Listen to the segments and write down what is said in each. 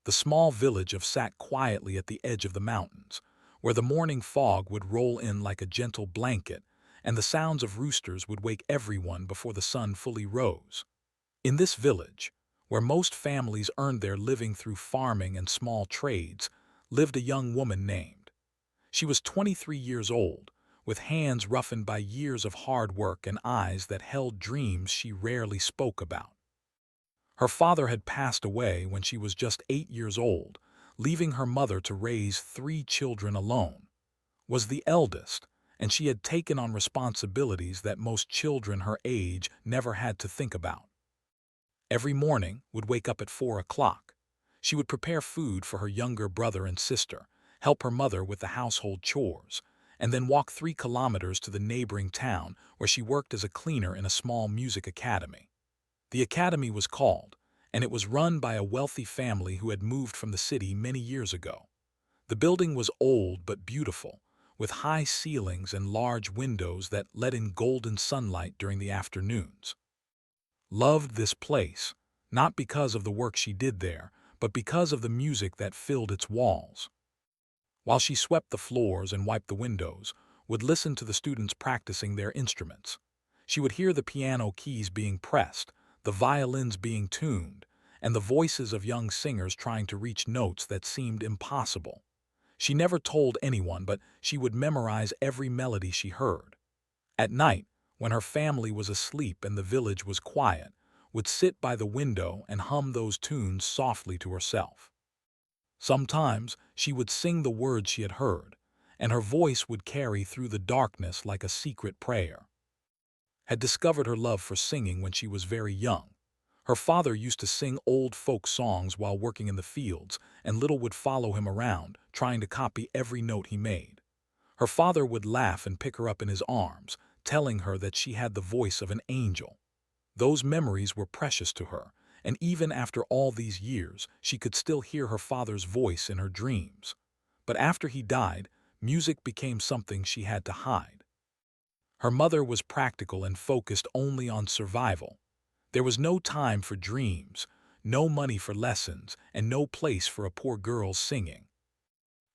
The small village of sat quietly at the edge of the mountains, where the morning fog would roll in like a gentle blanket, and the sounds of roosters would wake everyone before the sun fully rose. In this village, where most families earned their living through farming and small trades, lived a young woman named. She was 23 years old, with hands roughened by years of hard work and eyes that held dreams she rarely spoke about. Her father had passed away when she was just 8 years old, leaving her mother to raise three children alone. Was the eldest, and she had taken on responsibilities that most children her age never had to think about. Every morning would wake up at 4 o'clock. She would prepare food for her younger brother and sister, help her mother with the household chores, and then walk 3 kilometers to the neighboring town where she worked as a cleaner in a small music academy. The academy was called, and it was run by a wealthy family who had moved from the city many years ago. The building was old but beautiful, with high ceilings and large windows that let in golden sunlight during the afternoons. Loved this place, not because of the work she did there, but because of the music that filled its walls. While she swept the floors and wiped the windows, would listen to the students practicing their instruments. She would hear the piano keys being pressed, the violins being tuned, and the voices of young singers trying to reach notes that seemed impossible. She never told anyone, but she would memorize every melody she heard. At night, when her family was asleep and the village was quiet, would sit by the window and hum those tunes softly to herself. Sometimes she would sing the words she had heard, and her voice would carry through the darkness like a secret prayer. Had discovered her love for singing when she was very young. Her father used to sing old folk songs while working in the fields, and Little would follow him around, trying to copy every note he made. Her father would laugh and pick her up in his arms, telling her that she had the voice of an angel. Those memories were precious to her, and even after all these years, she could still hear her father's voice in her dreams. But after he died, music became something she had to hide. Her mother was practical and focused only on survival. There was no time for dreams, no money for lessons, and no place for a poor girl's singing.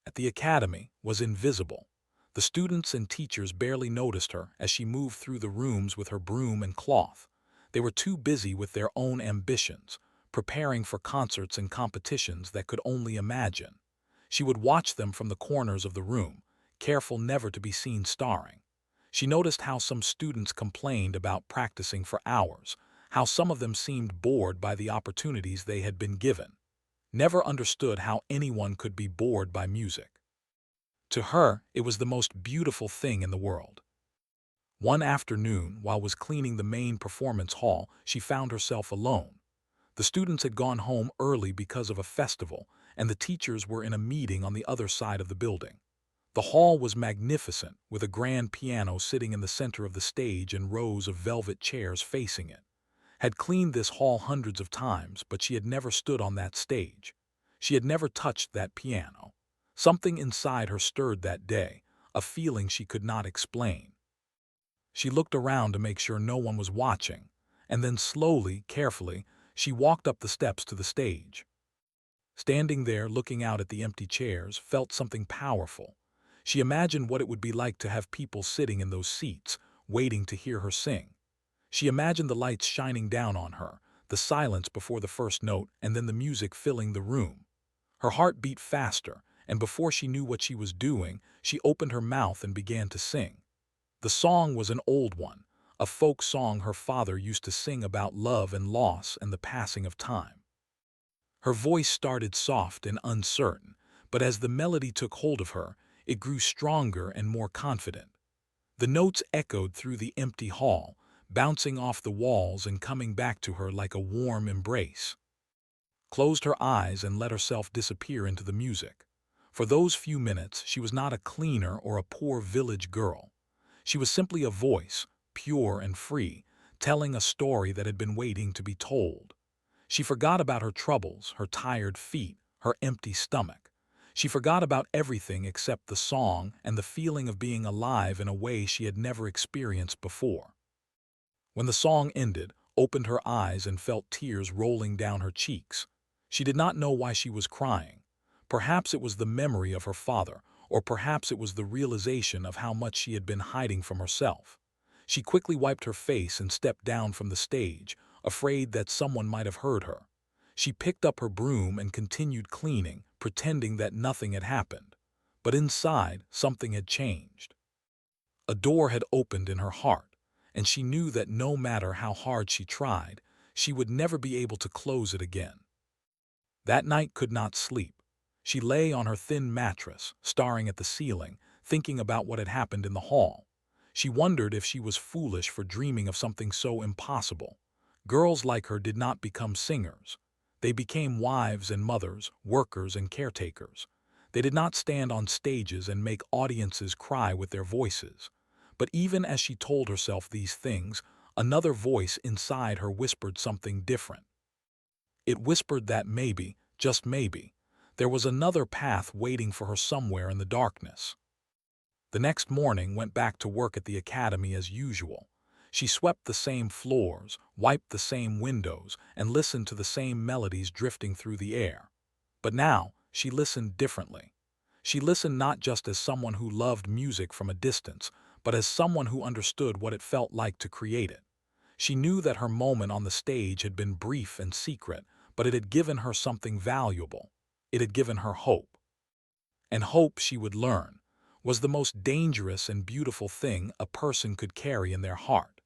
At the academy was invisible. The students and teachers barely noticed her as she moved through the rooms with her broom and cloth. They were too busy with their own ambitions, preparing for concerts and competitions that could only imagine. She would watch them from the corners of the room, careful never to be seen starring. She noticed how some students complained about practicing for hours, how some of them seemed bored by the opportunities they had been given. Never understood how anyone could be bored by music. To her, it was the most beautiful thing in the world. One afternoon, while was cleaning the main performance hall, she found herself alone. The students had gone home early because of a festival, and the teachers were in a meeting on the other side of the building. The hall was magnificent, with a grand piano sitting in the center of the stage and rows of velvet chairs facing it. Had cleaned this hall hundreds of times, but she had never stood on that stage. She had never touched that piano. Something inside her stirred that day, a feeling she could not explain. She looked around to make sure no one was watching, and then slowly, carefully, she walked up the steps to the stage. Standing there, looking out at the empty chairs, felt something powerful. She imagined what it would be like to have people sitting in those seats, waiting to hear her sing. She imagined the lights shining down on her, the silence before the first note, and then the music filling the room. Her heart beat faster, and before she knew what she was doing, she opened her mouth and began to sing. The song was an old one, a folk song her father used to sing about love and loss and the passing of time. Her voice started soft and uncertain, but as the melody took hold of her, it grew stronger and more confident. The notes echoed through the empty hall, bouncing off the walls and coming back to her like a warm embrace. Closed her eyes and let herself disappear into the music. For those few minutes, she was not a cleaner or a poor village girl. She was simply a voice, pure and free, telling a story that had been waiting to be told. She forgot about her troubles, her tired feet, her empty stomach. She forgot about everything except the song and the feeling of being alive in a way she had never experienced before. When the song ended, opened her eyes and felt tears rolling down her cheeks. She did not know why she was crying. Perhaps it was the memory of her father, or perhaps it was the realization of how much she had been hiding from herself. She quickly wiped her face and stepped down from the stage, afraid that someone might have heard her. She picked up her broom and continued cleaning, pretending that nothing had happened. But inside, something had changed. A door had opened in her heart, and she knew that no matter how hard she tried, she would never be able to close it again. That night could not sleep. She lay on her thin mattress, staring at the ceiling, thinking about what had happened in the hall. She wondered if she was foolish for dreaming of something so impossible. Girls like her did not become singers. They became wives and mothers, workers and caretakers. They did not stand on stages and make audiences cry with their voices. But even as she told herself these things, another voice inside her whispered something different. It whispered that maybe, just maybe, there was another path waiting for her somewhere in the darkness. The next morning went back to work at the academy as usual. She swept the same floors, wiped the same windows, and listened to the same melodies drifting through the air. But now, she listened differently. She listened not just as someone who loved music from a distance, but as someone who understood what it felt like to create it. She knew that her moment on the stage had been brief and secret, but it had given her something valuable. It had given her hope. And hope, she would learn, was the most dangerous and beautiful thing a person could carry in their heart.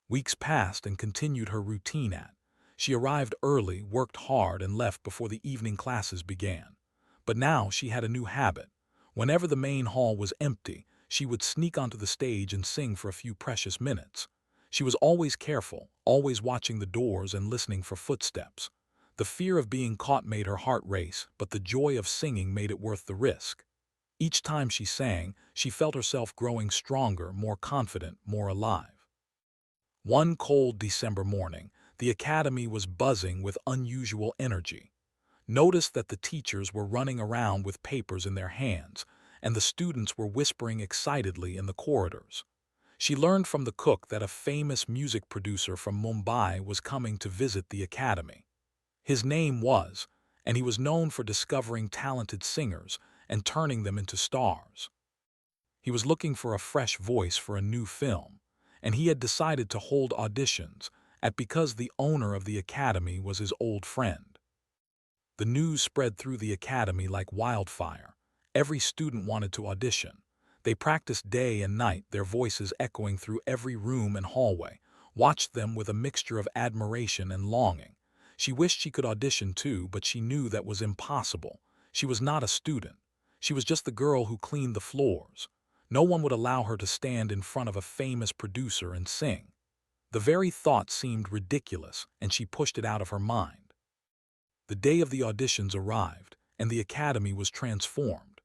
Weeks passed and continued her routine at. She arrived early, worked hard, and left before the evening classes began. But now she had a new habit. Whenever the main hall was empty, she would sneak onto the stage and sing for a few precious minutes. She was always careful, always watching the doors and listening for footsteps. The fear of being caught made her heart race, but the joy of singing made it worth the risk. Each time she sang, she felt herself growing stronger, more confident, more alive. One cold December morning, the academy was buzzing with unusual energy. Notice that the teachers were running around with papers in their hands, and the students were whispering excitedly in the corridors. She learned from the cook that a famous music producer from Mumbai was coming to visit the academy. His name was, and he was known for discovering talented singers and turning them into stars. He was looking for a fresh voice for a new film, and he had decided to hold auditions because the owner of the academy was his old friend. The news spread through the academy like wildfire. Every student wanted to audition. They practiced day and night, their voices echoing through every room and hallway, watched them with a mixture of admiration and longing. She wished she could audition too, but she knew that was impossible. She was not a student. She was just the girl who cleaned the floors. No one would allow her to stand in front of a famous producer and sing. The very thought seemed ridiculous, and she pushed it out of her mind. The day of the auditions arrived, and the academy was transformed.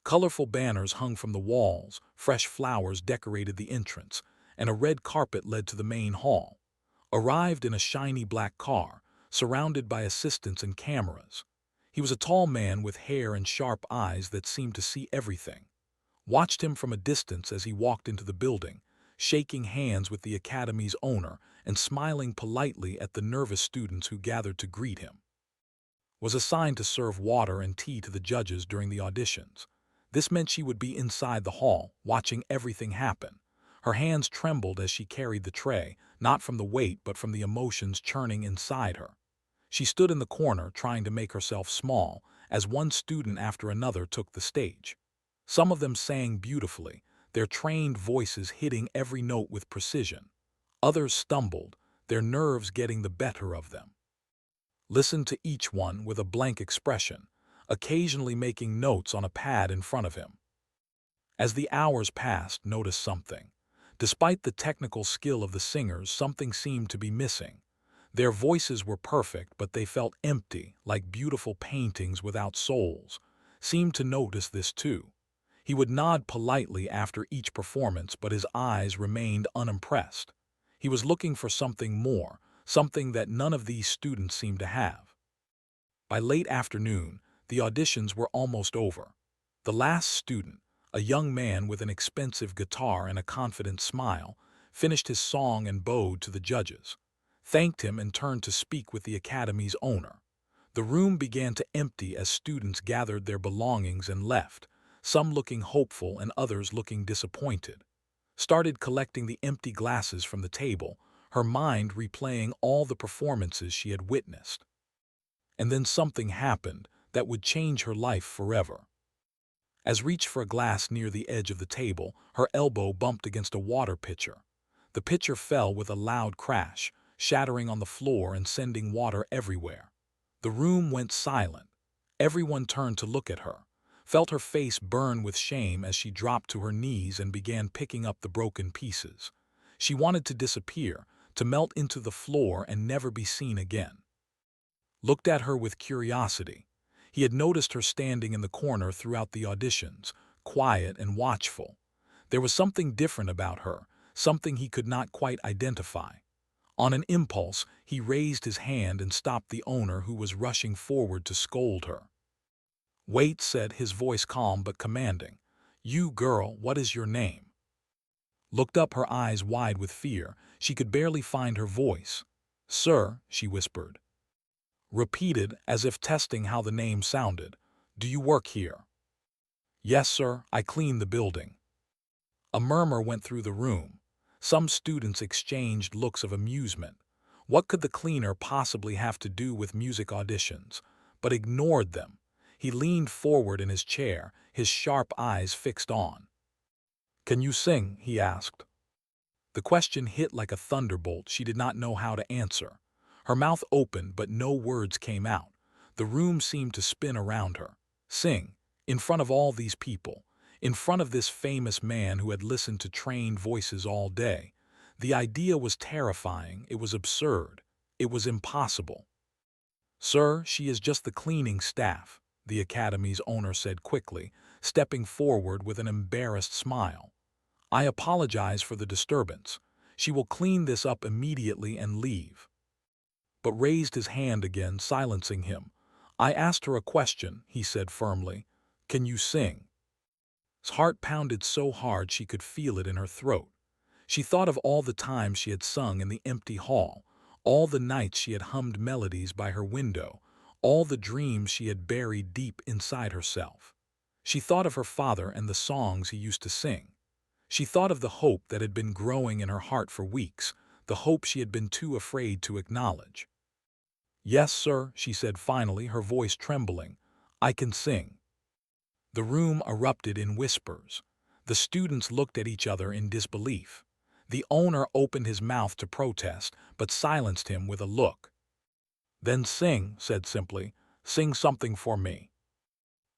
Colorful banners hung from the walls, fresh flowers decorated the entrance, and a red carpet led to the main hall. Arrived in a shiny black car, surrounded by assistants and cameras. He was a tall man with hair and sharp eyes that seemed to see everything. Watched him from a distance as he walked into the building, shaking hands with the academy's owner and smiling politely at the nervous students who gathered to greet him. Was assigned to serve water and tea to the judges during the auditions. This meant she would be inside the hall, watching everything happen. Her hands trembled as she carried the tray, not from the weight but from the emotions churning inside her. She stood in the corner trying to make herself small as one student after another took the stage. Some of them sang beautifully, their trained voices hitting every note with precision. Others stumbled, their nerves getting the better of them. Listened to each one with a blank expression, occasionally making notes on a pad in front of him. As the hours passed, noticed something. Despite the technical skill of the singers, something seemed to be missing. Their voices were perfect, but they felt empty, like beautiful paintings without souls. Seemed to notice this too. He would nod politely after each performance, but his eyes remained unimpressed. He was looking for something more, something that none of these students seemed to have. By late afternoon, the auditions were almost over. The last student, a young man with an expensive guitar and a confident smile, finished his song and bowed to the judges, thanked him and turned to speak with the academy's owner. The room began to empty as students gathered their belongings and left, some looking hopeful and others looking disappointed. Started collecting the empty glasses from the table, her mind replaying all the performances she had witnessed. And then something happened that would change her life forever. As reached for a glass near the edge of the table, her elbow bumped against a water pitcher. The pitcher fell with a loud crash, shattering on the floor and sending water everywhere. The room went silent. Everyone turned to look at her, felt her face burn with shame as she dropped to her knees and began picking up the broken pieces. She wanted to disappear, to melt into the floor and never be seen again. Looked at her with curiosity. He had noticed her standing in the corner throughout the auditions, quiet and watchful. There was something different about her, something he could not quite identify. On an impulse, he raised his hand and stopped the owner who was rushing forward to scold her. "Wait," said his voice calm but commanding. "You girl, what is your name?" Looked up, her eyes wide with fear. She could barely find her voice. "Sir," she whispered. Repeated, as if testing how the name sounded. "Do you work here?" "Yes, sir, I clean the building." A murmur went through the room. Some students exchanged looks of amusement. What could the cleaner possibly have to do with music auditions? But ignored them. He leaned forward in his chair, his sharp eyes fixed on. "Can you sing?" he asked. The question hit like a thunderbolt. She did not know how to answer. Her mouth opened, but no words came out. The room seemed to spin around her. Sing? In front of all these people? In front of this famous man who had listened to trained voices all day? The idea was terrifying. It was absurd. It was impossible. "Sir, she is just the cleaning staff," the academy's owner said quickly, stepping forward with an embarrassed smile. "I apologize for the disturbance. She will clean this up immediately and leave." But raised his hand again, silencing him. "I asked her a question," he said firmly. "Can you sing?" His heart pounded so hard she could feel it in her throat. She thought of all the times she had sung in the empty hall, all the nights she had hummed melodies by her window, all the dreams she had buried deep inside herself. She thought of her father and the songs he used to sing. She thought of the hope that had been growing in her heart for weeks, the hope she had been too afraid to acknowledge. "Yes, sir," she said finally, her voice trembling. "I can sing." The room erupted in whispers. The students looked at each other in disbelief. The owner opened his mouth to protest, but silenced him with a look. "Then sing," said simply. "Sing something for me."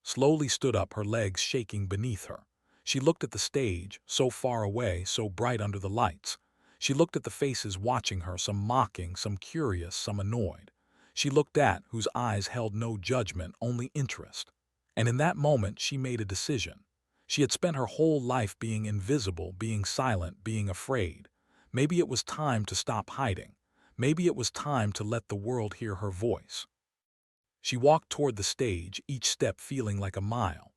Slowly stood up, her legs shaking beneath her. She looked at the stage, so far away, so bright under the lights. She looked at the faces watching her, some mocking, some curious, some annoyed. She looked at whose eyes held no judgment, only interest. And in that moment she made a decision. She had spent her whole life being invisible, being silent, being afraid. Maybe it was time to stop hiding. Maybe it was time to let the world hear her voice. She walked toward the stage, each step feeling like a mile.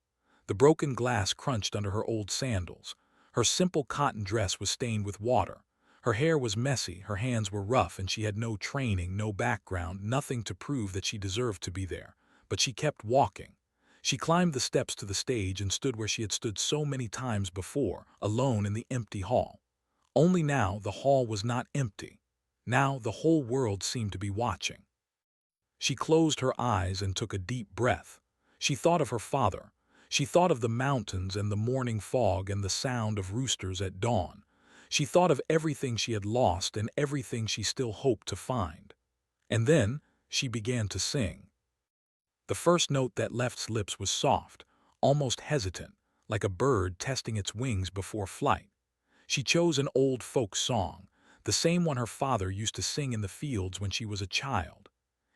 The broken glass crunched under her old sandals. Her simple cotton dress was stained with water. Her hair was messy, her hands were rough, and she had no training, no background, nothing to prove that she deserved to be there. But she kept walking. She climbed the steps to the stage and stood where she had stood so many times before, alone in the empty hall. Only now the hall was not empty. Now the whole world seemed to be watching. She closed her eyes and took a deep breath. She thought of her father. She thought of the mountains and the morning fog and the sound of roosters at dawn. She thought of everything she had lost and everything she still hoped to find. And then she began to sing. The first note that left her lips was soft, almost hesitant, like a bird testing its wings before flight. She chose an old folk song, the same one her father used to sing in the fields when she was a child.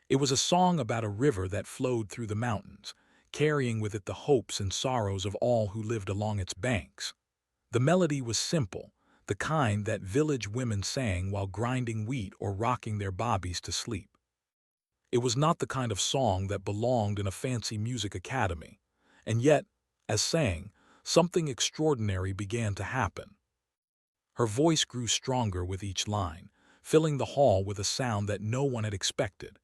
It was a song about a river that flowed through the mountains, carrying with it the hopes and sorrows of all who lived along its banks. The melody was simple, the kind that village women sang while grinding wheat or rocking their bobbies to sleep. It was not the kind of song that belonged in a fancy music academy. And yet, as sang, something extraordinary began to happen. Her voice grew stronger with each line, filling the hall with a sound that no one had expected.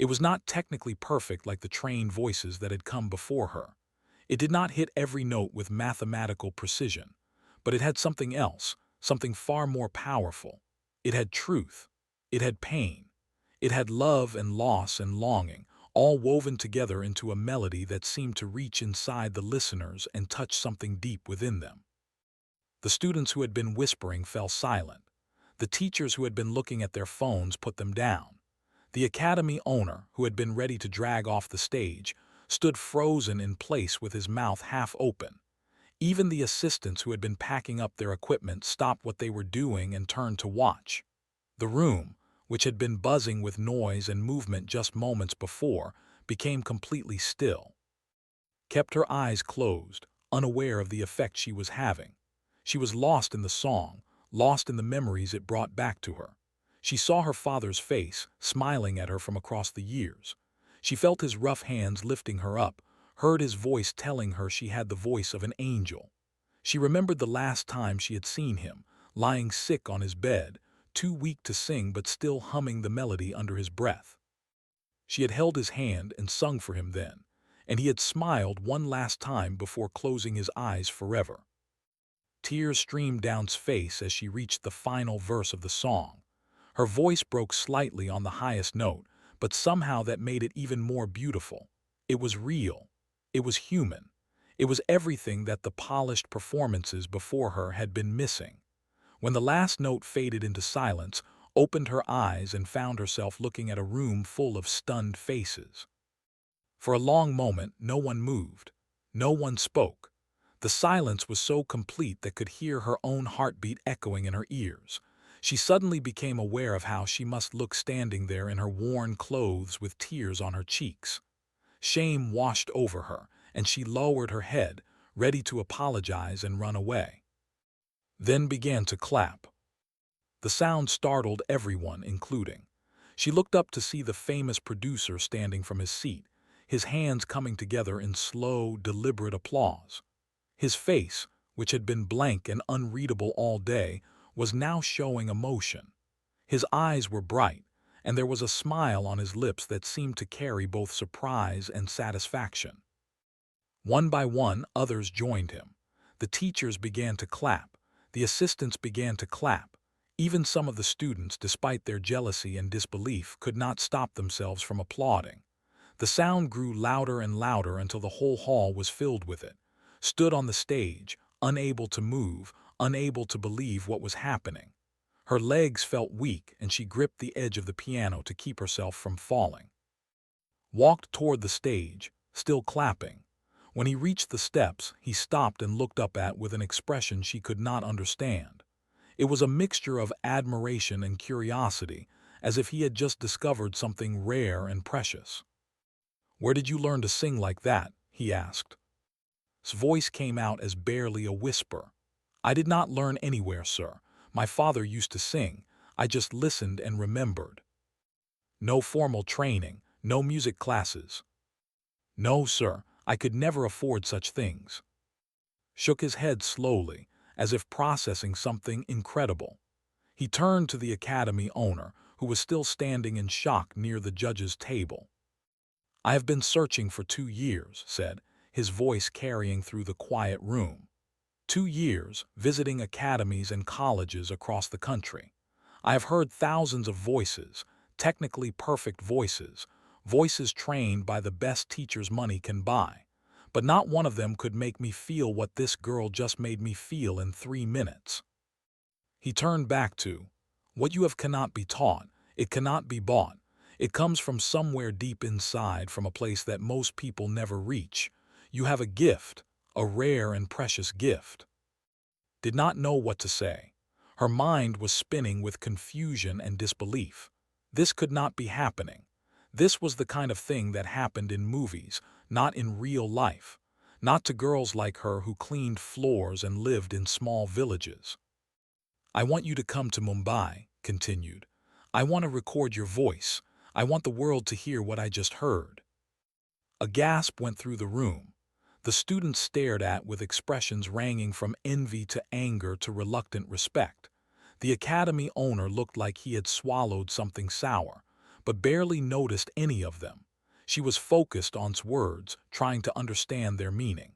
It was not technically perfect like the trained voices that had come before her. It did not hit every note with mathematical precision, but it had something else, something far more powerful. It had truth. It had pain. It had love and loss and longing, all woven together into a melody that seemed to reach inside the listeners and touch something deep within them. The students who had been whispering fell silent. The teachers who had been looking at their phones put them down. The academy owner, who had been ready to drag off the stage, stood frozen in place with his mouth half open. Even the assistants who had been packing up their equipment stopped what they were doing and turned to watch. The room, which had been buzzing with noise and movement just moments before, became completely still. Kept her eyes closed, unaware of the effect she was having. She was lost in the song, lost in the memories it brought back to her. She saw her father's face, smiling at her from across the years. She felt his rough hands lifting her up, heard his voice telling her she had the voice of an angel. She remembered the last time she had seen him, lying sick on his bed, too weak to sing but still humming the melody under his breath. She had held his hand and sung for him then, and he had smiled one last time before closing his eyes forever. Tears streamed down his face as she reached the final verse of the song. Her voice broke slightly on the highest note, but somehow that made it even more beautiful. It was real. It was human. It was everything that the polished performances before her had been missing. When the last note faded into silence, opened her eyes and found herself looking at a room full of stunned faces. For a long moment, no one moved. No one spoke. The silence was so complete that could hear her own heartbeat echoing in her ears. She suddenly became aware of how she must look standing there in her worn clothes with tears on her cheeks. Shame washed over her, and she lowered her head, ready to apologize and run away. Then began to clap. The sound startled everyone, including. She looked up to see the famous producer standing from his seat, his hands coming together in slow, deliberate applause. His face, which had been blank and unreadable all day, was now showing emotion. His eyes were bright, and there was a smile on his lips that seemed to carry both surprise and satisfaction. One by one, others joined him. The teachers began to clap. The assistants began to clap. Even some of the students, despite their jealousy and disbelief, could not stop themselves from applauding. The sound grew louder and louder until the whole hall was filled with it. Stood on the stage, unable to move, unable to believe what was happening. Her legs felt weak and she gripped the edge of the piano to keep herself from falling. Walked toward the stage, still clapping. When he reached the steps, he stopped and looked up with an expression she could not understand. It was a mixture of admiration and curiosity, as if he had just discovered something rare and precious. "Where did you learn to sing like that?" he asked. His voice came out as barely a whisper. "I did not learn anywhere, sir. My father used to sing. I just listened and remembered. No formal training, no music classes. No, sir, I could never afford such things." Shook his head slowly, as if processing something incredible. He turned to the academy owner, who was still standing in shock near the judge's table. "I have been searching for 2 years," said, his voice carrying through the quiet room. 2 years, visiting academies and colleges across the country. I have heard thousands of voices, technically perfect voices, voices trained by the best teachers money can buy. But not one of them could make me feel what this girl just made me feel in 3 minutes. He turned back to, "What you have cannot be taught, it cannot be bought. It comes from somewhere deep inside, from a place that most people never reach. You have a gift, a rare and precious gift." Did not know what to say. Her mind was spinning with confusion and disbelief. This could not be happening. This was the kind of thing that happened in movies, not in real life. Not to girls like her who cleaned floors and lived in small villages. "I want you to come to Mumbai," continued. "I want to record your voice. I want the world to hear what I just heard." A gasp went through the room. The students stared with expressions ranging from envy to anger to reluctant respect. The academy owner looked like he had swallowed something sour, but barely noticed any of them. She was focused on words, trying to understand their meaning.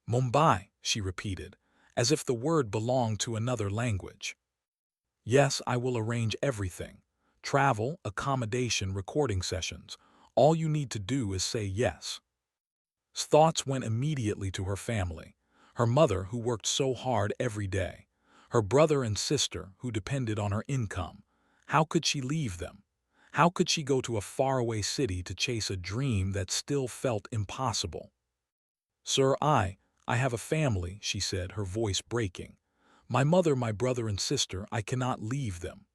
Mumbai, she repeated, as if the word belonged to another language. Yes, I will arrange everything. Travel, accommodation, recording sessions. All you need to do is say yes. Thoughts went immediately to her family. Her mother, who worked so hard every day. Her brother and sister, who depended on her income. How could she leave them? How could she go to a faraway city to chase a dream that still felt impossible? Sir, I have a family, she said, her voice breaking. My mother, my brother and sister, I cannot leave them.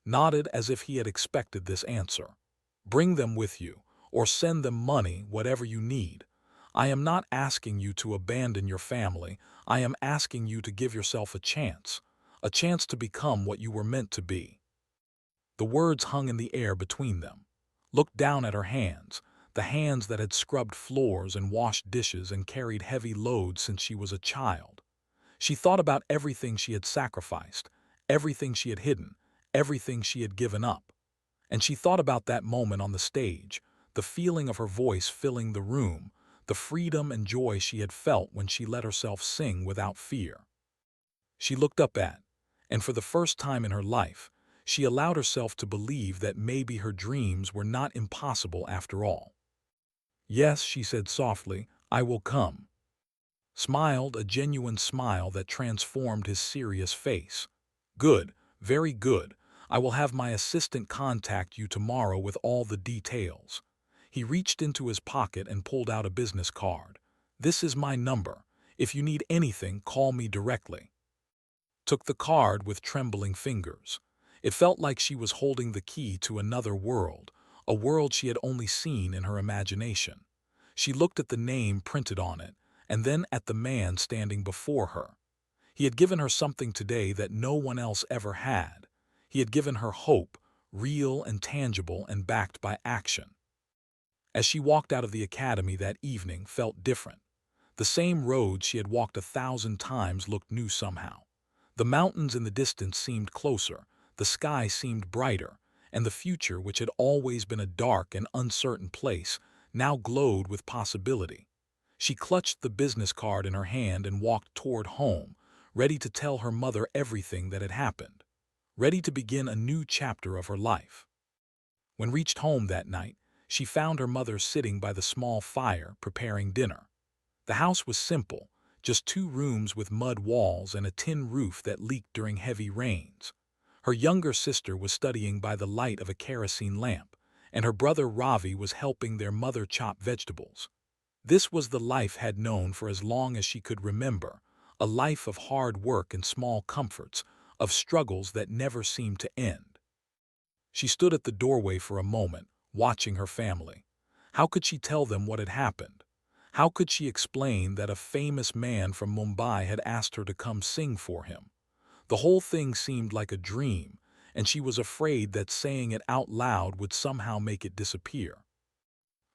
Nodded as if he had expected this answer. Bring them with you, or send them money, whatever you need. I am not asking you to abandon your family. I am asking you to give yourself a chance to become what you were meant to be. The words hung in the air between them. Looked down at her hands, the hands that had scrubbed floors and washed dishes and carried heavy loads since she was a child. She thought about everything she had sacrificed, everything she had hidden, everything she had given up. And she thought about that moment on the stage, the feeling of her voice filling the room, the freedom and joy she had felt when she let herself sing without fear. She looked up and for the first time in her life, she allowed herself to believe that maybe her dreams were not impossible after all. Yes, she said softly, I will come. Smiled, a genuine smile that transformed his serious face. Good, very good. I will have my assistant contact you tomorrow with all the details. He reached into his pocket and pulled out a business card. This is my number. If you need anything, call me directly. Took the card with trembling fingers. It felt like she was holding the key to another world, a world she had only seen in her imagination. She looked at the name printed on it, and then at the man standing before her. He had given her something today that no one else ever had. He had given her hope, real and tangible and backed by action. As she walked out of the academy that evening, felt different. The same road she had walked 1,000 times looked new somehow. The mountains in the distance seemed closer, the sky seemed brighter, and the future, which had always been a dark and uncertain place, now glowed with possibility. She clutched the business card in her hand and walked toward home, ready to tell her mother everything that had happened, ready to begin a new chapter of her life. When reached home that night, she found her mother sitting by the small fire preparing dinner. The house was simple, just 2 rooms with mud walls and a tin roof that leaked during heavy rains. Her younger sister was studying by the light of a kerosene lamp, and her brother Ravi was helping their mother chop vegetables. This was the life had known for as long as she could remember, a life of hard work and small comforts, of struggles that never seemed to end. She stood at the doorway for a moment, watching her family. How could she tell them what had happened? How could she explain that a famous man from Mumbai had asked her to come sing for him? The whole thing seemed like a dream, and she was afraid that saying it out loud would somehow make it disappear.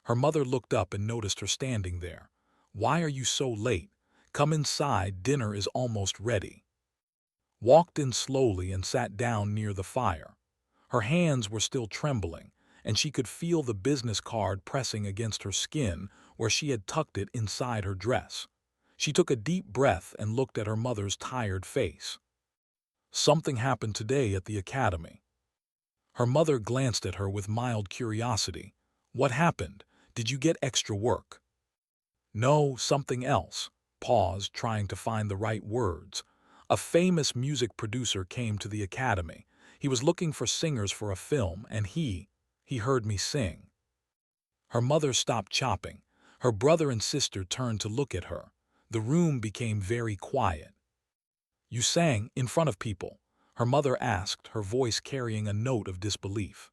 Her mother looked up and noticed her standing there. Why are you so late? Come inside, dinner is almost ready. Walked in slowly and sat down near the fire. Her hands were still trembling, and she could feel the business card pressing against her skin where she had tucked it inside her dress. She took a deep breath and looked at her mother's tired face. Something happened today at the academy. Her mother glanced at her with mild curiosity. What happened? Did you get extra work? No, something else. Paused, trying to find the right words. A famous music producer came to the academy. He was looking for singers for a film, and he heard me sing. Her mother stopped chopping. Her brother and sister turned to look at her. The room became very quiet. You sang in front of people? Her mother asked, her voice carrying a note of disbelief.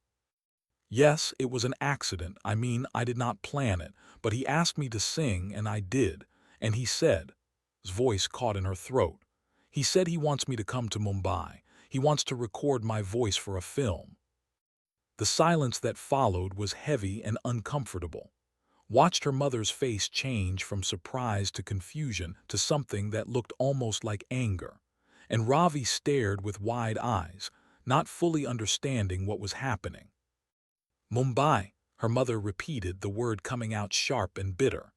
Yes, it was an accident. I did not plan it, but he asked me to sing and I did. And he said, his voice caught in her throat. He said he wants me to come to Mumbai. He wants to record my voice for a film. The silence that followed was heavy and uncomfortable. Watched her mother's face change from surprise to confusion to something that looked almost like anger. And Ravi stared with wide eyes, not fully understanding what was happening. Mumbai, her mother repeated, the word coming out sharp and bitter.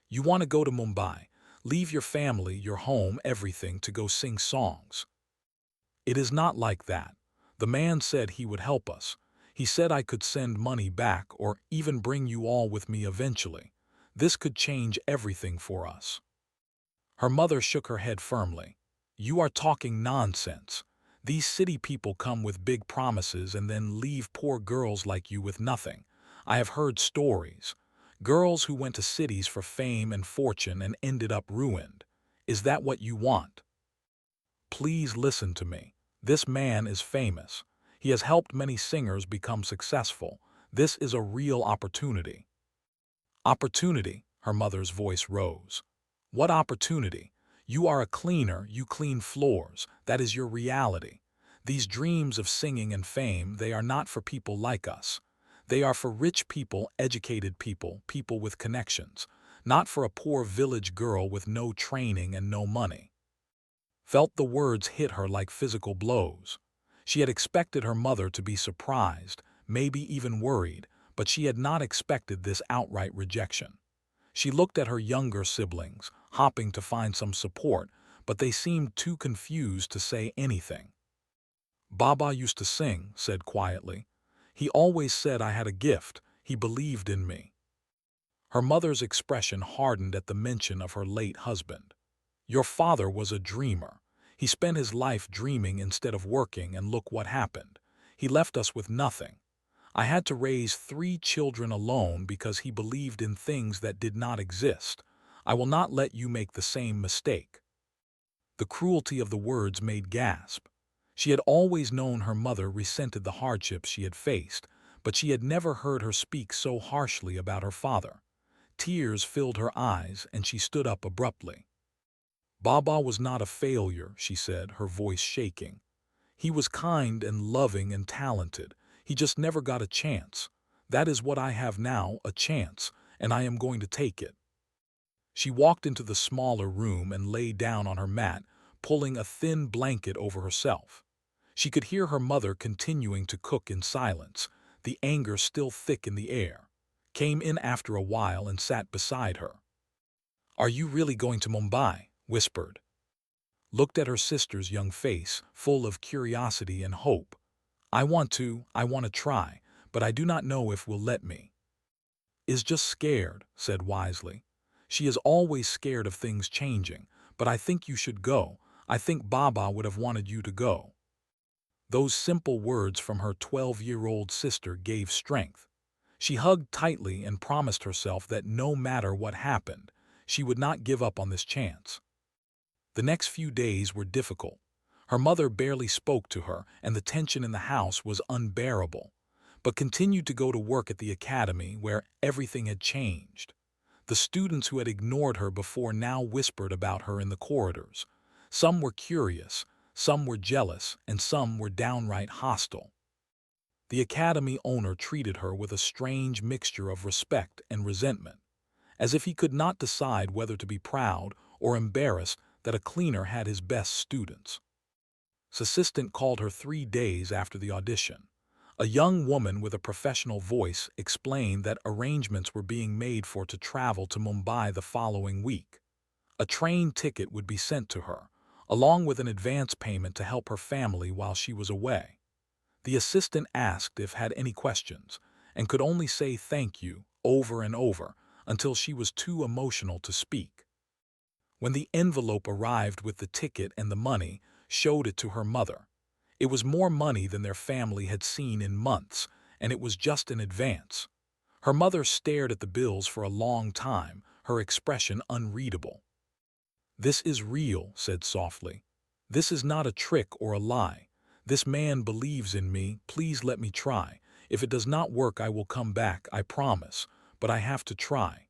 You want to go to Mumbai, leave your family, your home, everything to go sing songs. It is not like that. The man said he would help us. He said I could send money back or even bring you all with me eventually. This could change everything for us. Her mother shook her head firmly. You are talking nonsense. These city people come with big promises and then leave poor girls like you with nothing. I have heard stories. Girls who went to cities for fame and fortune and ended up ruined. Is that what you want? Please listen to me. This man is famous. He has helped many singers become successful. This is a real opportunity. Opportunity, her mother's voice rose. What opportunity? You are a cleaner, you clean floors. That is your reality. These dreams of singing and fame, they are not for people like us. They are for rich people, educated people, people with connections, not for a poor village girl with no training and no money. Felt the words hit her like physical blows. She had expected her mother to be surprised, maybe even worried, but she had not expected this outright rejection. She looked at her younger siblings, hopping to find some support, but they seemed too confused to say anything. Baba used to sing, said quietly. He always said I had a gift. He believed in me. Her mother's expression hardened at the mention of her late husband. Your father was a dreamer. He spent his life dreaming instead of working, and look what happened. He left us with nothing. I had to raise 3 children alone because he believed in things that did not exist. I will not let you make the same mistake. The cruelty of the words made gasp. She had always known her mother resented the hardships she had faced, but she had never heard her speak so harshly about her father. Tears filled her eyes, and she stood up abruptly. Baba was not a failure, she said, her voice shaking. He was kind and loving and talented. He just never got a chance. That is what I have now, a chance, and I am going to take it. She walked into the smaller room and lay down on her mat, pulling a thin blanket over herself. She could hear her mother continuing to cook in silence, the anger still thick in the air. Came in after a while and sat beside her. Are you really going to Mumbai? Whispered. Looked at her sister's young face, full of curiosity and hope. I want to try, but I do not know if will let me. Is just scared, said wisely. She is always scared of things changing, but I think you should go. I think Baba would have wanted you to go. Those simple words from her 12-year-old sister gave strength. She hugged tightly and promised herself that no matter what happened, she would not give up on this chance. The next few days were difficult. Her mother barely spoke to her, and the tension in the house was unbearable, but continued to go to work at the academy where everything had changed. The students who had ignored her before now whispered about her in the corridors. Some were curious, some were jealous, and some were downright hostile. The academy owner treated her with a strange mixture of respect and resentment, as if he could not decide whether to be proud or embarrassed that a cleaner had his best students. His assistant called her 3 days after the audition. A young woman with a professional voice explained that arrangements were being made for her to travel to Mumbai the following week. A train ticket would be sent to her, along with an advance payment to help her family while she was away. The assistant asked if had any questions, and could only say thank you over and over until she was too emotional to speak. When the envelope arrived with the ticket and the money, showed it to her mother. It was more money than their family had seen in months, and it was just in advance. Her mother stared at the bills for a long time, her expression unreadable. This is real, said softly. This is not a trick or a lie. This man believes in me. Please let me try. If it does not work, I will come back, I promise, but I have to try.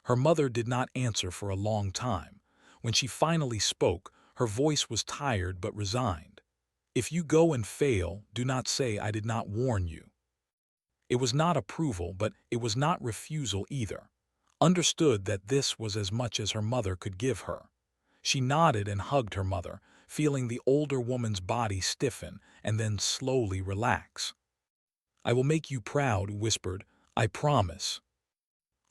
Her mother did not answer for a long time. When she finally spoke, her voice was tired but resigned. If you go and fail, do not say I did not warn you. It was not approval, but it was not refusal either. Understood that this was as much as her mother could give her. She nodded and hugged her mother, feeling the older woman's body stiffen and then slowly relax. I will make you proud, whispered, I promise.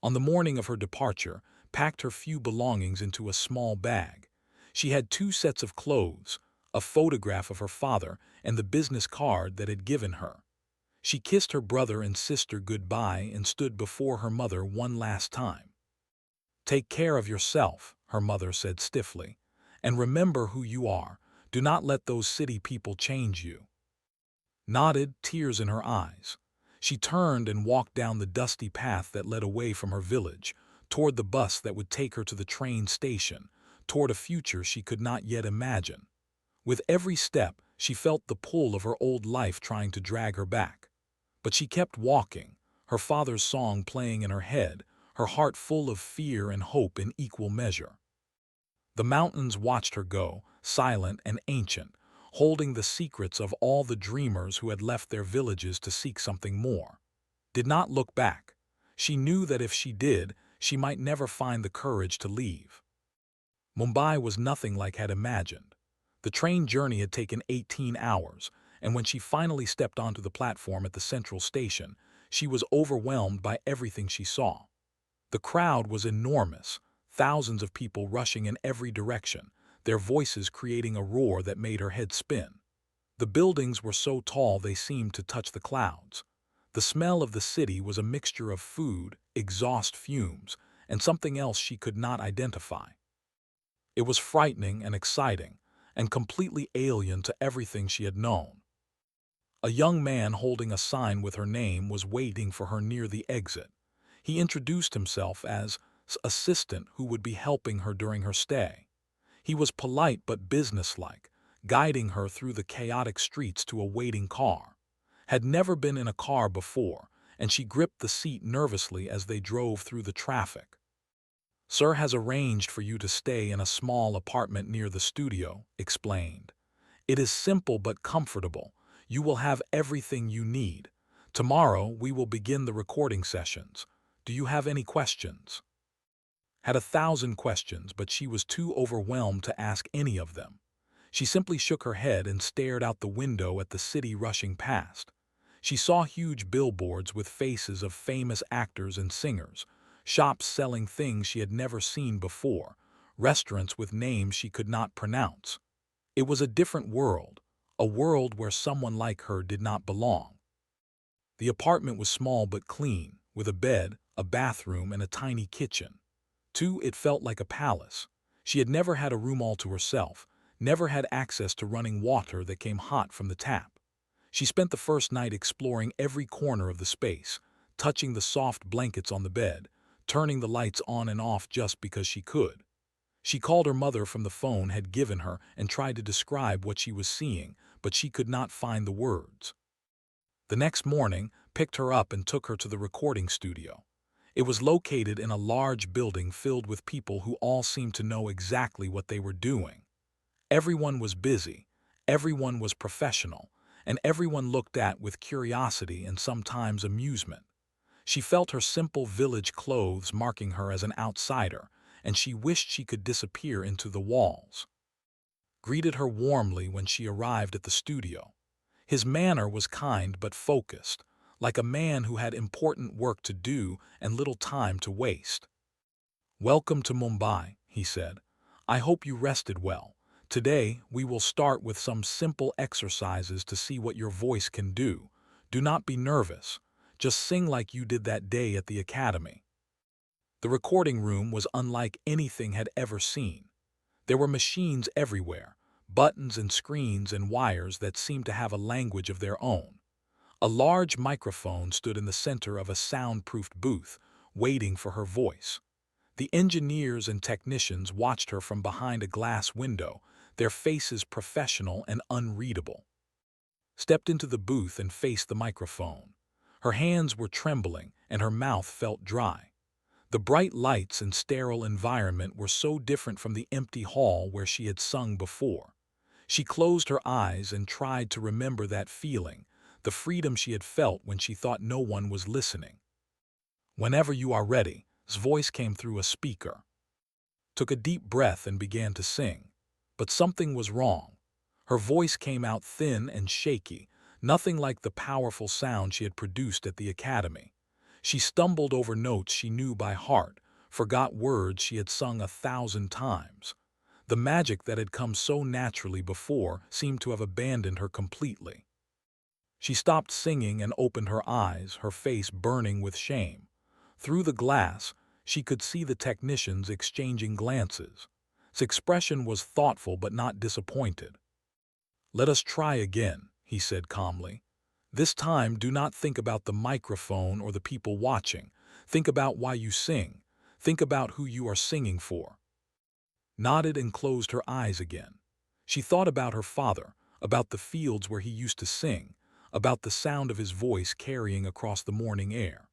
On the morning of her departure, packed her few belongings into a small bag. She had 2 sets of clothes, a photograph of her father, and the business card that had given her. She kissed her brother and sister goodbye and stood before her mother one last time. Take care of yourself, her mother said stiffly, and remember who you are. Do not let those city people change you. Nodded, tears in her eyes. She turned and walked down the dusty path that led away from her village, toward the bus that would take her to the train station, toward a future she could not yet imagine. With every step, she felt the pull of her old life trying to drag her back. But she kept walking, her father's song playing in her head, her heart full of fear and hope in equal measure. The mountains watched her go, silent and ancient, holding the secrets of all the dreamers who had left their villages to seek something more. Did not look back. She knew that if she did, she might never find the courage to leave. Mumbai was nothing like had imagined. The train journey had taken 18 hours, and when she finally stepped onto the platform at the central station, she was overwhelmed by everything she saw. The crowd was enormous, thousands of people rushing in every direction, their voices creating a roar that made her head spin. The buildings were so tall they seemed to touch the clouds. The smell of the city was a mixture of food, exhaust fumes, and something else she could not identify. It was frightening and exciting, and completely alien to everything she had known. A young man holding a sign with her name was waiting for her near the exit. He introduced himself as assistant who would be helping her during her stay. He was polite but businesslike, guiding her through the chaotic streets to a waiting car. Had never been in a car before, and she gripped the seat nervously as they drove through the traffic. Sir has arranged for you to stay in a small apartment near the studio, explained. It is simple but comfortable. You will have everything you need. Tomorrow we will begin the recording sessions. Do you have any questions? Had 1,000 questions, but she was too overwhelmed to ask any of them. She simply shook her head and stared out the window at the city rushing past. She saw huge billboards with faces of famous actors and singers, shops selling things she had never seen before, restaurants with names she could not pronounce. It was a different world, a world where someone like her did not belong. The apartment was small but clean, with a bed, a bathroom, and a tiny kitchen. It felt like a palace. She had never had a room all to herself, never had access to running water that came hot from the tap. She spent the first night exploring every corner of the space, touching the soft blankets on the bed, turning the lights on and off just because she could. She called her mother from the phone had given her and tried to describe what she was seeing, but she could not find the words. The next morning, picked her up and took her to the recording studio. It was located in a large building filled with people who all seemed to know exactly what they were doing. Everyone was busy, everyone was professional, and everyone looked at with curiosity and sometimes amusement. She felt her simple village clothes marking her as an outsider, and she wished she could disappear into the walls. Greeted her warmly when she arrived at the studio. His manner was kind but focused, like a man who had important work to do and little time to waste. Welcome to Mumbai, he said. I hope you rested well. Today, we will start with some simple exercises to see what your voice can do. Do not be nervous. Just sing like you did that day at the academy. The recording room was unlike anything had ever seen. There were machines everywhere, buttons and screens and wires that seemed to have a language of their own. A large microphone stood in the center of a soundproofed booth, waiting for her voice. The engineers and technicians watched her from behind a glass window, their faces professional and unreadable. Stepped into the booth and faced the microphone. Her hands were trembling and her mouth felt dry. The bright lights and sterile environment were so different from the empty hall where she had sung before. She closed her eyes and tried to remember that feeling, the freedom she had felt when she thought no one was listening. Whenever you are ready, his voice came through a speaker. Took a deep breath and began to sing. But something was wrong. Her voice came out thin and shaky, nothing like the powerful sound she had produced at the academy. She stumbled over notes she knew by heart, forgot words she had sung 1,000 times. The magic that had come so naturally before seemed to have abandoned her completely. She stopped singing and opened her eyes, her face burning with shame. Through the glass, she could see the technicians exchanging glances. His expression was thoughtful but not disappointed. "Let us try again," he said calmly. "This time do not think about the microphone or the people watching. Think about why you sing. Think about who you are singing for." Nodded and closed her eyes again. She thought about her father, about the fields where he used to sing, about the sound of his voice carrying across the morning air.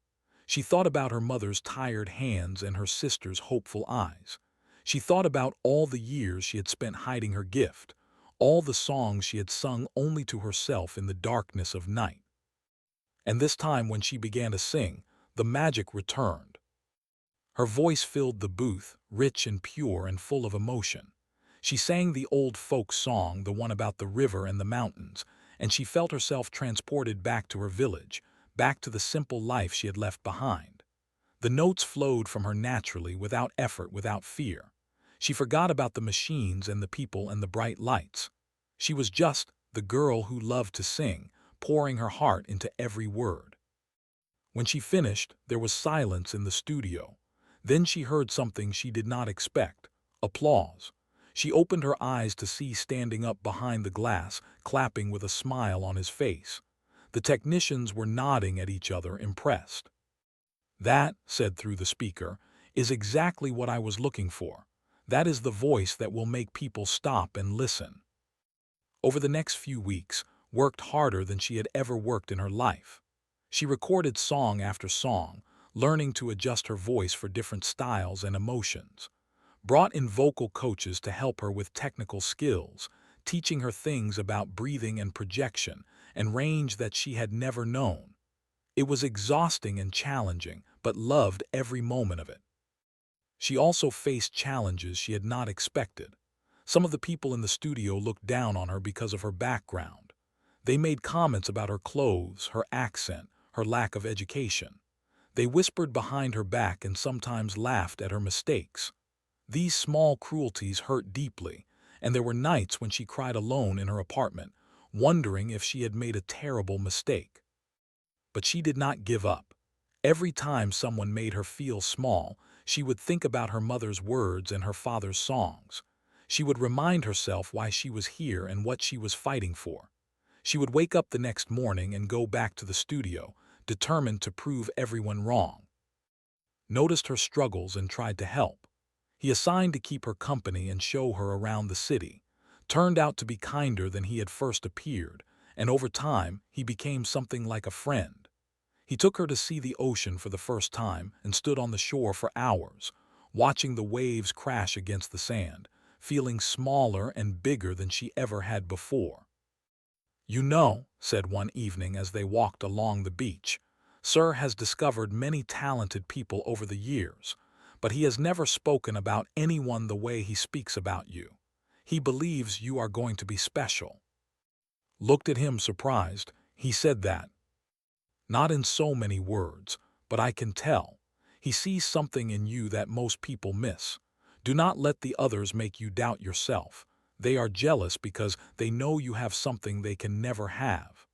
She thought about her mother's tired hands and her sister's hopeful eyes. She thought about all the years she had spent hiding her gift, all the songs she had sung only to herself in the darkness of night. And this time when she began to sing, the magic returned. Her voice filled the booth, rich and pure and full of emotion. She sang the old folk song, the one about the river and the mountains, and she felt herself transported back to her village, back to the simple life she had left behind. The notes flowed from her naturally, without effort, without fear. She forgot about the machines and the people and the bright lights. She was just the girl who loved to sing, pouring her heart into every word. When she finished, there was silence in the studio. Then she heard something she did not expect: applause. She opened her eyes to see standing up behind the glass, clapping with a smile on his face. The technicians were nodding at each other, impressed. "That," said through the speaker, "is exactly what I was looking for. That is the voice that will make people stop and listen." Over the next few weeks, worked harder than she had ever worked in her life. She recorded song after song, learning to adjust her voice for different styles and emotions. Brought in vocal coaches to help her with technical skills, teaching her things about breathing and projection and range that she had never known. It was exhausting and challenging, but loved every moment of it. She also faced challenges she had not expected. Some of the people in the studio looked down on her because of her background. They made comments about her clothes, her accent, her lack of education. They whispered behind her back and sometimes laughed at her mistakes. These small cruelties hurt deeply, and there were nights when she cried alone in her apartment, wondering if she had made a terrible mistake. But she did not give up. Every time someone made her feel small, she would think about her mother's words and her father's songs. She would remind herself why she was here and what she was fighting for. She would wake up the next morning and go back to the studio, determined to prove everyone wrong. Noticed her struggles and tried to help. He assigned to keep her company and show her around the city. Turned out to be kinder than he had first appeared, and over time he became something like a friend. He took her to see the ocean for the first time and stood on the shore for hours, watching the waves crash against the sand, feeling smaller and bigger than she ever had before. "You know," said one evening as they walked along the beach, "Sir has discovered many talented people over the years, but he has never spoken about anyone the way he speaks about you. He believes you are going to be special." Looked at him surprised. "He said that?" "Not in so many words, but I can tell. He sees something in you that most people miss. Do not let the others make you doubt yourself. They are jealous because they know you have something they can never have."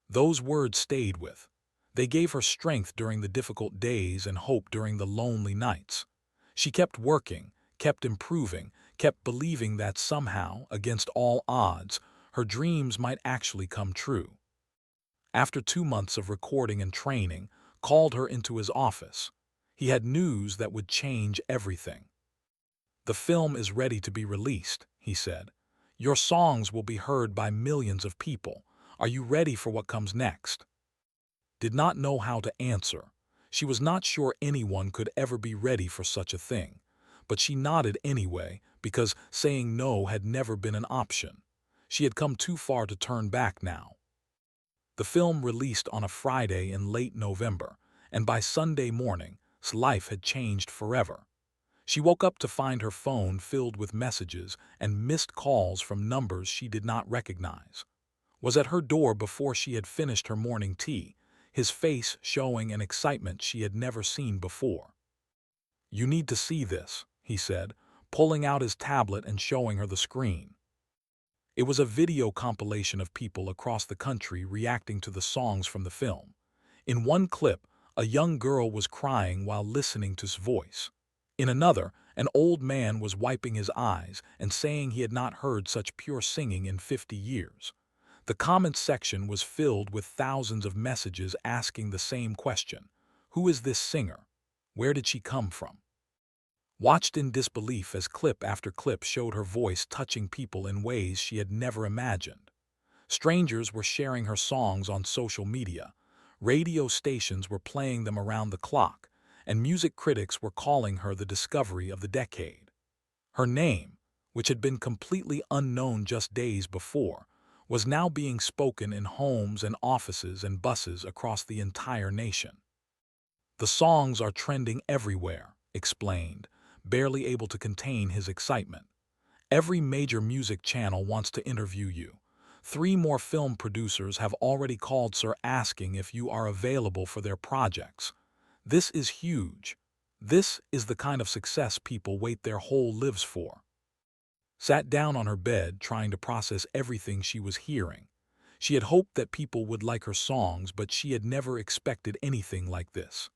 Those words stayed with. They gave her strength during the difficult days and hope during the lonely nights. She kept working, kept improving, kept believing that somehow, against all odds, her dreams might actually come true. After 2 months of recording and training, called her into his office. He had news that would change everything. "The film is ready to be released," he said. "Your songs will be heard by millions of people. Are you ready for what comes next?" Did not know how to answer. She was not sure anyone could ever be ready for such a thing. But she nodded anyway, because saying no had never been an option. She had come too far to turn back now. The film released on a Friday in late November, and by Sunday morning, his life had changed forever. She woke up to find her phone filled with messages and missed calls from numbers she did not recognize. was at her door before she had finished her morning tea, his face showing an excitement she had never seen before. "You need to see this," he said, pulling out his tablet and showing her the screen. It was a video compilation of people across the country reacting to the songs from the film. In one clip, a young girl was crying while listening to his voice. In another, an old man was wiping his eyes and saying he had not heard such pure singing in 50 years. The comments section was filled with thousands of messages asking the same question: who is this singer? Where did she come from? Watched in disbelief as clip after clip showed her voice touching people in ways she had never imagined. Strangers were sharing her songs on social media, radio stations were playing them around the clock, and music critics were calling her the discovery of the decade. Her name, which had been completely unknown just days before, was now being spoken in homes and offices and buses across the entire nation. "The songs are trending everywhere," explained, barely able to contain his excitement. "Every major music channel wants to interview you. 3 more film producers have already called, sir, asking if you are available for their projects. This is huge. This is the kind of success people wait their whole lives for." Sat down on her bed, trying to process everything she was hearing. She had hoped that people would like her songs, but she had never expected anything like this.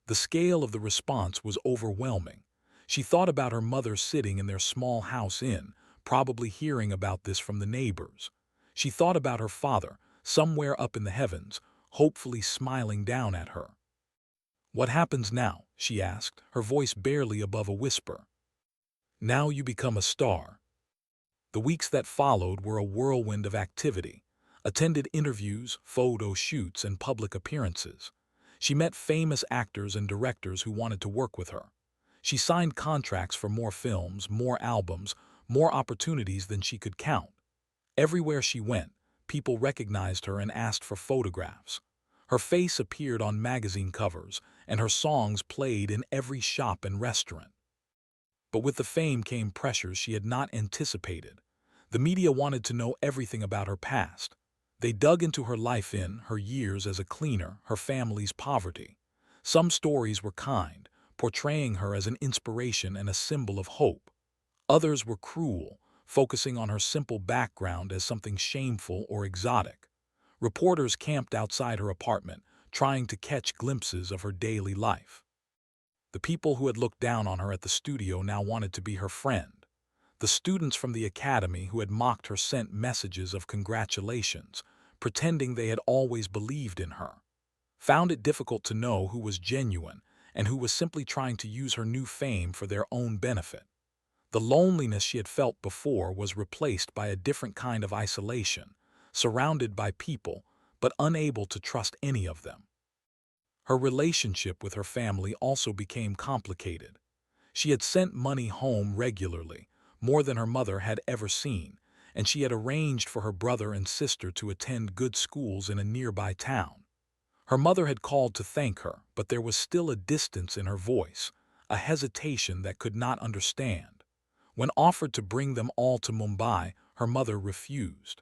The scale of the response was overwhelming. She thought about her mother sitting in their small house inn, probably hearing about this from the neighbors. She thought about her father, somewhere up in the heavens, hopefully smiling down at her. "What happens now?" she asked, her voice barely above a whisper. "Now you become a star." The weeks that followed were a whirlwind of activity. Attended interviews, photo shoots, and public appearances. She met famous actors and directors who wanted to work with her. She signed contracts for more films, more albums, more opportunities than she could count. Everywhere she went, people recognized her and asked for photographs. Her face appeared on magazine covers, and her songs played in every shop and restaurant. But with the fame came pressures she had not anticipated. The media wanted to know everything about her past. They dug into her life, in her years as a cleaner, her family's poverty. Some stories were kind, portraying her as an inspiration and a symbol of hope. Others were cruel, focusing on her simple background as something shameful or exotic. Reporters camped outside her apartment, trying to catch glimpses of her daily life. The people who had looked down on her at the studio now wanted to be her friend. The students from the academy who had mocked her sent messages of congratulations, pretending they had always believed in her. Found it difficult to know who was genuine and who was simply trying to use her new fame for their own benefit. The loneliness she had felt before was replaced by a different kind of isolation, surrounded by people, but unable to trust any of them. Her relationship with her family also became complicated. She had sent money home regularly, more than her mother had ever seen, and she had arranged for her brother and sister to attend good schools in a nearby town. Her mother had called to thank her, but there was still a distance in her voice, a hesitation that could not understand. When offered to bring them all to Mumbai, her mother refused.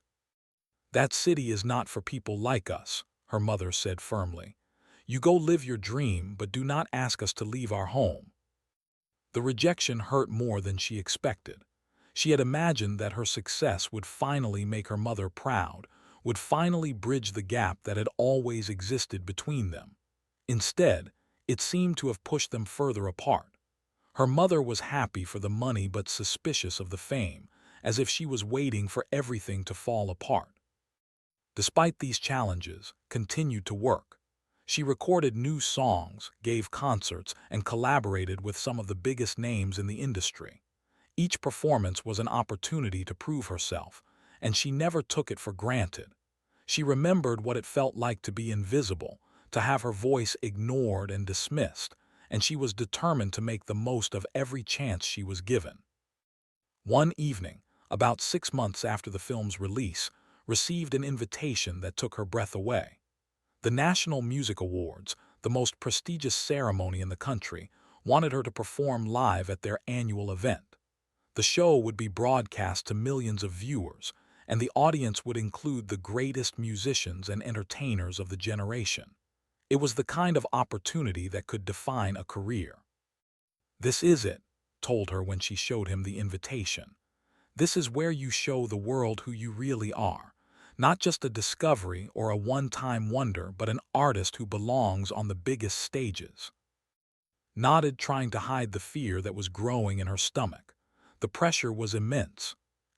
"That city is not for people like us," her mother said firmly. "You go live your dream, but do not ask us to leave our home." The rejection hurt more than she expected. She had imagined that her success would finally make her mother proud, would finally bridge the gap that had always existed between them. Instead, it seemed to have pushed them further apart. Her mother was happy for the money but suspicious of the fame, as if she was waiting for everything to fall apart. Despite these challenges, continued to work. She recorded new songs, gave concerts, and collaborated with some of the biggest names in the industry. Each performance was an opportunity to prove herself, and she never took it for granted. She remembered what it felt like to be invisible, to have her voice ignored and dismissed, and she was determined to make the most of every chance she was given. One evening, about 6 months after the film's release, received an invitation that took her breath away. The National Music Awards, the most prestigious ceremony in the country, wanted her to perform live at their annual event. The show would be broadcast to millions of viewers, and the audience would include the greatest musicians and entertainers of the generation. It was the kind of opportunity that could define a career. "This is it," told her when she showed him the invitation. "This is where you show the world who you really are. Not just a discovery or a one-time wonder, but an artist who belongs on the biggest stages." Nodded, trying to hide the fear that was growing in her stomach. The pressure was immense.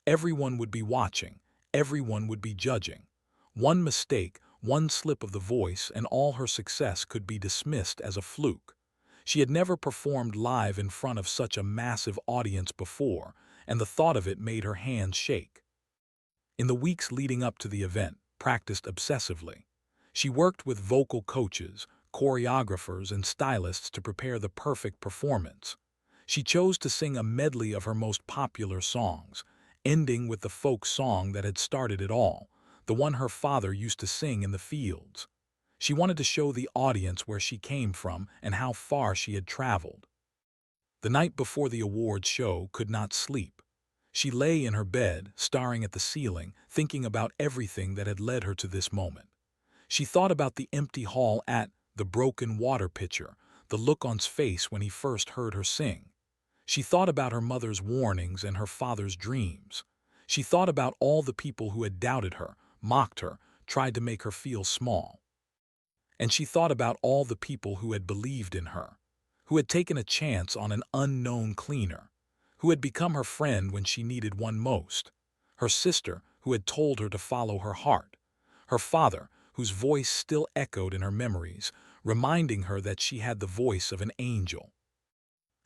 Everyone would be watching. Everyone would be judging. One mistake, one slip of the voice, and all her success could be dismissed as a fluke. She had never performed live in front of such a massive audience before, and the thought of it made her hands shake. In the weeks leading up to the event, practiced obsessively. She worked with vocal coaches, choreographers, and stylists to prepare the perfect performance. She chose to sing a medley of her most popular songs, ending with the folk song that had started it all, the one her father used to sing in the fields. She wanted to show the audience where she came from and how far she had traveled. The night before the awards show, could not sleep. She lay in her bed, staring at the ceiling, thinking about everything that had led her to this moment. She thought about the empty hall at the broken water pitcher, the look on his face when he first heard her sing. She thought about her mother's warnings and her father's dreams. She thought about all the people who had doubted her, mocked her, tried to make her feel small. And she thought about all the people who had believed in her, who had taken a chance on an unknown cleaner, who had become her friend when she needed one most, her sister who had told her to follow her heart, her father whose voice still echoed in her memories, reminding her that she had the voice of an angel.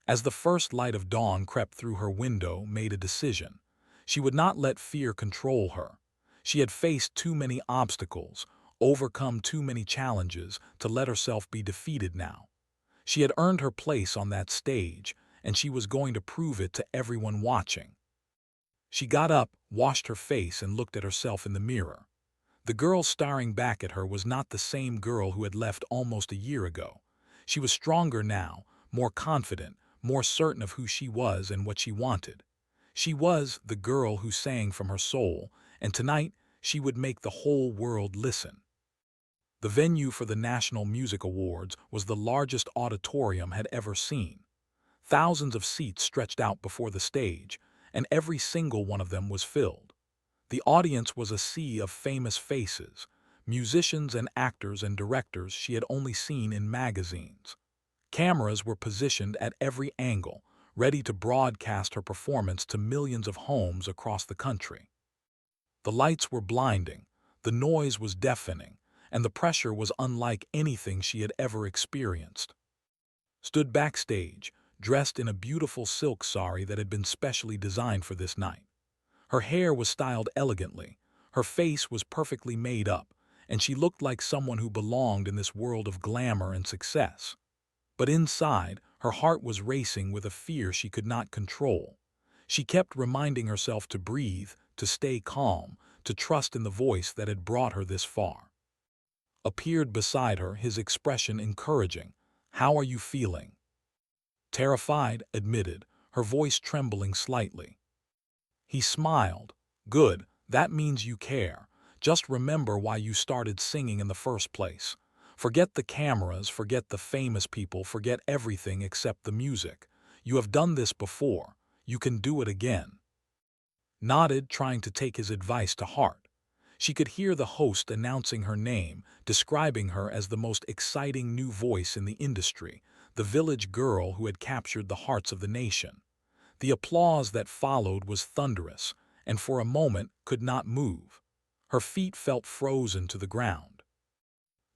As the first light of dawn crept through her window, made a decision. She would not let fear control her. She had faced too many obstacles, overcome too many challenges to let herself be defeated now. She had earned her place on that stage, and she was going to prove it to everyone watching. She got up, washed her face, and looked at herself in the mirror. The girl staring back at her was not the same girl who had left almost a year ago. She was stronger now, more confident, more certain of who she was and what she wanted. She was the girl who sang from her soul, and tonight she would make the whole world listen. The venue for the National Music Awards was the largest auditorium had ever seen. Thousands of seats stretched out before the stage, and every single one of them was filled. The audience was a sea of famous faces, musicians and actors and directors she had only seen in magazines. Cameras were positioned at every angle, ready to broadcast her performance to millions of homes across the country. The lights were blinding, the noise was deafening, and the pressure was unlike anything she had ever experienced. Stood backstage, dressed in a beautiful silk sari that had been specially designed for this night. Her hair was styled elegantly, her face was perfectly made up, and she looked like someone who belonged in this world of glamour and success. But inside, her heart was racing with a fear she could not control. She kept reminding herself to breathe, to stay calm, to trust in the voice that had brought her this far. Appeared beside her, his expression encouraging. "How are you feeling?" "Terrified," admitted, her voice trembling slightly. He smiled. "Good, that means you care. Just remember why you started singing in the first place. Forget the cameras, forget the famous people, forget everything except the music. You have done this before. You can do it again." Nodded, trying to take his advice to heart. She could hear the host announcing her name, describing her as the most exciting new voice in the industry, the village girl who had captured the hearts of the nation. The applause that followed was thunderous, and for a moment could not move. Her feet felt frozen to the ground.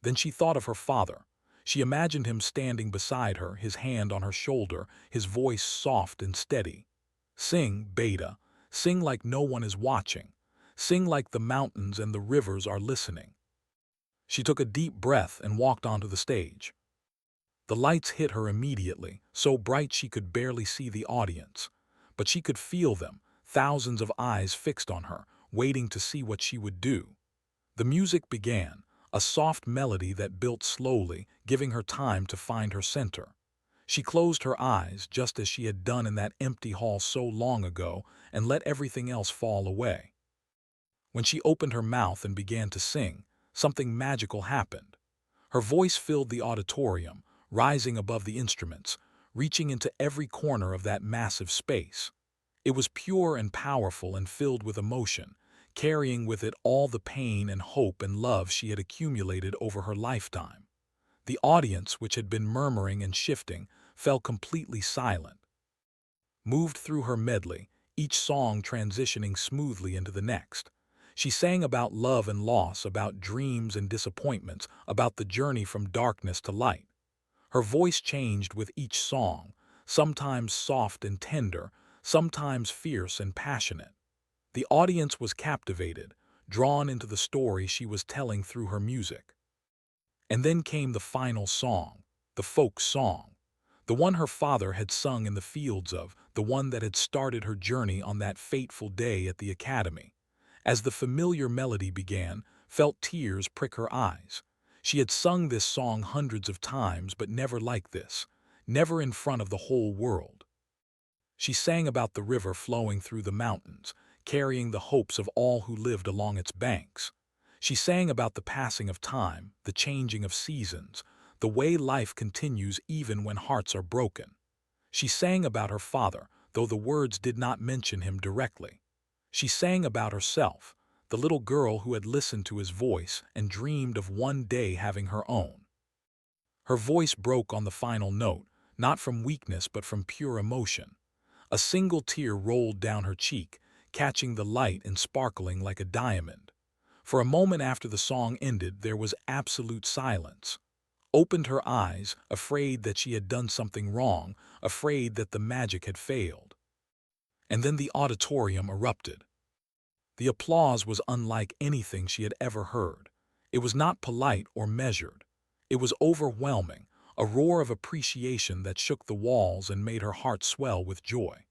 Then she thought of her father. She imagined him standing beside her, his hand on her shoulder, his voice soft and steady. "Sing, Beta. Sing like no one is watching. Sing like the mountains and the rivers are listening." She took a deep breath and walked onto the stage. The lights hit her immediately, so bright she could barely see the audience. But she could feel them, thousands of eyes fixed on her, waiting to see what she would do. The music began, a soft melody that built slowly, giving her time to find her center. She closed her eyes, just as she had done in that empty hall so long ago, and let everything else fall away. When she opened her mouth and began to sing, something magical happened. Her voice filled the auditorium, rising above the instruments, reaching into every corner of that massive space. It was pure and powerful and filled with emotion, carrying with it all the pain and hope and love she had accumulated over her lifetime. The audience, which had been murmuring and shifting, fell completely silent, moved through her medley, each song transitioning smoothly into the next. She sang about love and loss, about dreams and disappointments, about the journey from darkness to light. Her voice changed with each song, sometimes soft and tender, sometimes fierce and passionate. The audience was captivated, drawn into the story she was telling through her music. And then came the final song, the folk song, the one her father had sung in the fields of, the one that had started her journey on that fateful day at the academy. As the familiar melody began, felt tears prick her eyes. She had sung this song hundreds of times, but never like this, never in front of the whole world. She sang about the river flowing through the mountains, carrying the hopes of all who lived along its banks. She sang about the passing of time, the changing of seasons, the way life continues even when hearts are broken. She sang about her father, though the words did not mention him directly. She sang about herself, the little girl who had listened to his voice and dreamed of one day having her own. Her voice broke on the final note, not from weakness but from pure emotion. A single tear rolled down her cheek, catching the light and sparkling like a diamond. For a moment after the song ended, there was absolute silence. Opened her eyes, afraid that she had done something wrong, afraid that the magic had failed. And then the auditorium erupted. The applause was unlike anything she had ever heard. It was not polite or measured. It was overwhelming, a roar of appreciation that shook the walls and made her heart swell with joy.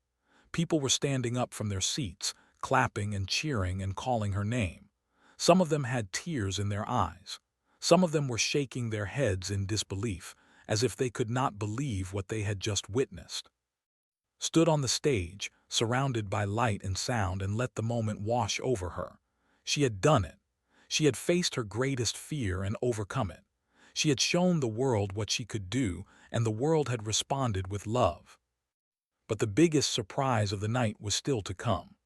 People were standing up from their seats, clapping and cheering and calling her name. Some of them had tears in their eyes. Some of them were shaking their heads in disbelief, as if they could not believe what they had just witnessed. Stood on the stage, surrounded by light and sound, and let the moment wash over her. She had done it. She had faced her greatest fear and overcome it. She had shown the world what she could do, and the world had responded with love. But the biggest surprise of the night was still to come.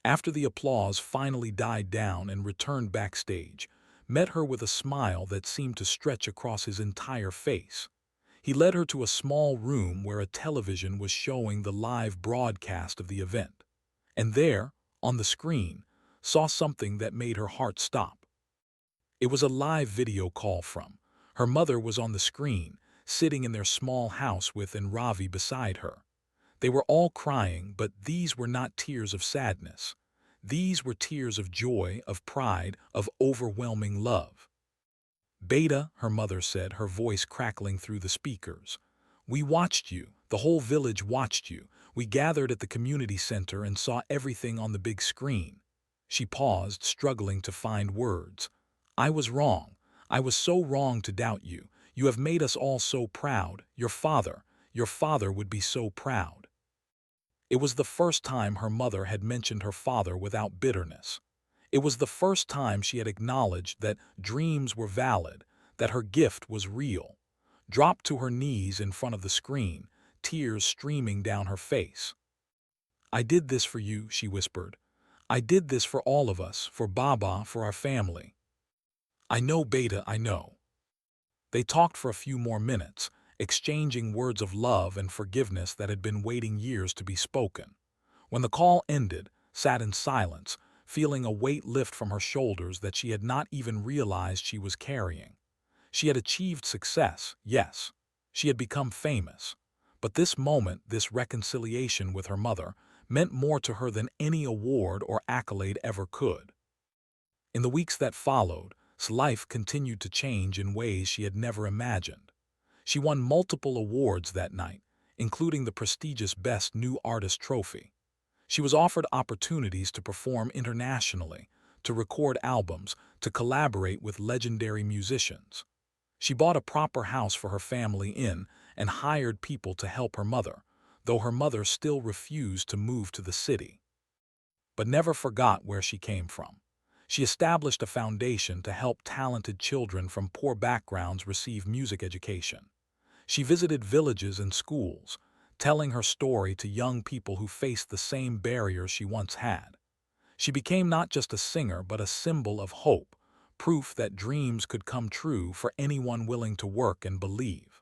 After the applause finally died down and returned backstage, met her with a smile that seemed to stretch across his entire face. He led her to a small room where a television was showing the live broadcast of the event. And there, on the screen, saw something that made her heart stop. It was a live video call from. Her mother was on the screen, sitting in their small house with Ravi beside her. They were all crying, but these were not tears of sadness. These were tears of joy, of pride, of overwhelming love. "Beta," her mother said, her voice crackling through the speakers. "We watched you. The whole village watched you. We gathered at the community center and saw everything on the big screen." She paused, struggling to find words. "I was wrong. I was so wrong to doubt you. You have made us all so proud. Your father would be so proud." It was the first time her mother had mentioned her father without bitterness. It was the first time she had acknowledged that dreams were valid, that her gift was real. Dropped to her knees in front of the screen, tears streaming down her face. "I did this for you," she whispered. "I did this for all of us, for Baba, for our family." "I know, Beta, I know." They talked for a few more minutes, exchanging words of love and forgiveness that had been waiting years to be spoken. When the call ended, sat in silence, feeling a weight lift from her shoulders that she had not even realized she was carrying. She had achieved success, yes. She had become famous. But this moment, this reconciliation with her mother, meant more to her than any award or accolade ever could. In the weeks that followed, life continued to change in ways she had never imagined. She won multiple awards that night, including the prestigious Best New Artist trophy. She was offered opportunities to perform internationally, to record albums, to collaborate with legendary musicians. She bought a proper house for her family in and hired people to help her mother, though her mother still refused to move to the city. But never forgot where she came from. She established a foundation to help talented children from poor backgrounds receive music education. She visited villages and schools, telling her story to young people who faced the same barriers she once had. She became not just a singer but a symbol of hope, proof that dreams could come true for anyone willing to work and believe.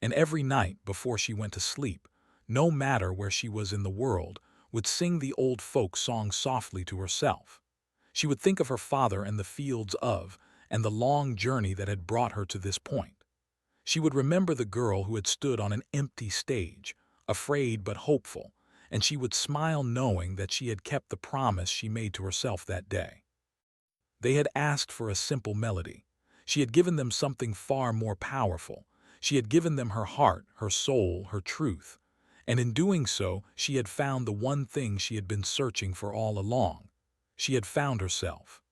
And every night before she went to sleep, no matter where she was in the world, would sing the old folk song softly to herself. She would think of her father and the fields and the long journey that had brought her to this point. She would remember the girl who had stood on an empty stage, afraid but hopeful, and she would smile knowing that she had kept the promise she made to herself that day. They had asked for a simple melody. She had given them something far more powerful. She had given them her heart, her soul, her truth. And in doing so, she had found the one thing she had been searching for all along. She had found herself.